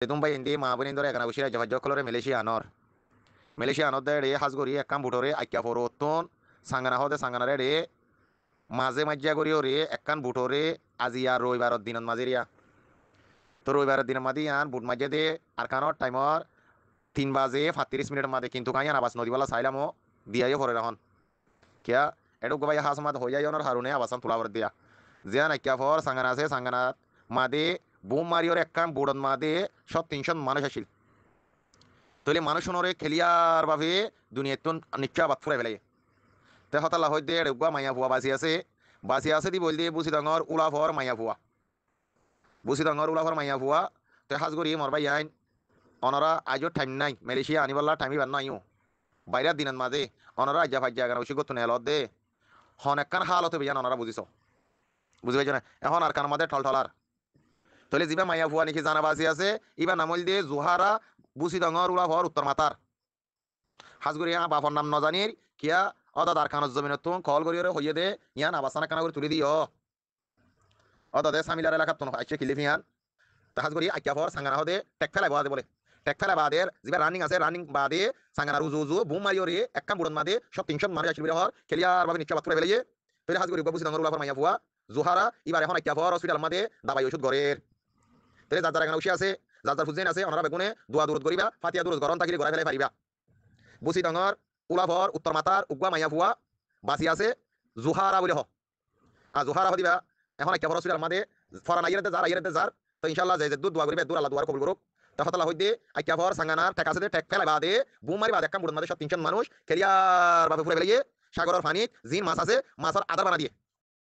তুমবাই ইন্দি মা বোন ধরে এখানে বসে রাজ্য কলরে মালয়েশিয়া আনর দে রে হাজগরি একাম বুটরে আইকা ফরতন সাঙ্গানা হদে সাঙ্গানারে রে মাঝে মাজ্জা করিও রে একান বুটরে আজি আর রবিবারত দিনত মাঝেরিয়া তো রবিবারের দিনের মাঝে আন বুট মাঝে দে আর কানোর টাইমর 3 বাজে 35 মিনিটের মাঝে কিন্তু কাইয়ান আবাস নদীবালা চাইলামও দিয়াই পরে রাখন কিয়া এটু গোবাই হাস মাদ হয়ে যায় ওনার হারুনে আবাসান তোলা করে দিয়া যে নাইকিয়া ফর সাঙ্গানা আছে সাঙ্গানাত মাদে বুম মারিওর একখান বুড়ন মাদে 300 মানুষ আসিল তৈলে মানুষ ওনরে খেলিয়ার ভাবে দুনিয়াত নিশ্চয় আবাদ ফুরাই ফেলাই তে হতালা হইতে এগুয়া মাইয়া ভুয়া বাসি আছে দি বল দিয়ে বুসি ডাঙর উলাফর মাইয়া ভুয়া বুসি ডাঙর উলাফর মাইয়া ভুয়া তে হাজগরি মরবাই আইন অনরা আজও টাইম নাই মালয়েশিয়া আনিবাল্লা টাইমই বান নাইও বাইরের দিনের মাঝে অনরা আজ্জা ফাজ্জা গান ওষুধ করতে নেলত দে হন একখান হালতে বেজান অনরা বুঝিছ বুঝি পাইছ না এখন আর কান মাঝে ঠলঠলার তলে যিবা মাইয়া ভুয়া নাকি জানা বাসি আছে ইবা নামল দিয়ে জোহারা বুসি ডাঙর উলাফর উত্তর মাতার হাজগরি বাপর নাম নজানির কিয়া অদা দার খানত জমিনত কল করি হইয়ে দে ইয়ান আবাসানা কানা করে তুলি দিও অদা দে সামিলার এলাকাত তো আইছে কিলিফিয়ান তাহাজ করি আইকা ফর সাঙ্গানা হদে টেক ফেলাই বাদে বলে টেক ফেলাই বাদের যিবা রানিং আছে রানিং বাদে সাঙ্গানা উজু উজু বুম মারিও রে একখান বুড়ন মাদে 300 মানুষ আসিল হর খেলিয়ার ভাবে নিশ্চয় বাত করে ফেলে তৈরি হাজ করি বাবুসি ডাঙর উলাফর মাইয়া ফুয়া জোহারা এবার এখন আইকা ফর হসপিটাল মাদে দাবাই ওষুধ ঘরের তৈরি যার যার এখানে উঠে আছে যার যার ফুজেন আছে ওনারা বেগুনে দোয়া দূরত করিবা ফাতিয়া দূরত গরম থাকিলে ঘরে ফেলাই পারিবা বুসি ডাঙর উলাফর উত্তর মাতার উগুয়া মাইয়া ফুয়া বাসি আছে জোহারা বলে হ আর জোহারা হদিবা এখন আইকা ফর হসপিটাল মাদে ফরান আইয়াতে যার তো ইনশাআল্লাহ যে দূর দোয়া করিবে দূর আল্লাহ দোয়ার কবুল করুক তহতালা হইতে আইকা ফর সাঙ্গানার টেক আছে টেক ফেলাই বাদে বুম মারি বাদে একখান বুড়ন মাদে 300 মানুষ খেলিয়ার ভাবে ফুরে ফেলিয়ে সাগরের পানি জিন মাছ আছে মাছের আদার বানা দিয়ে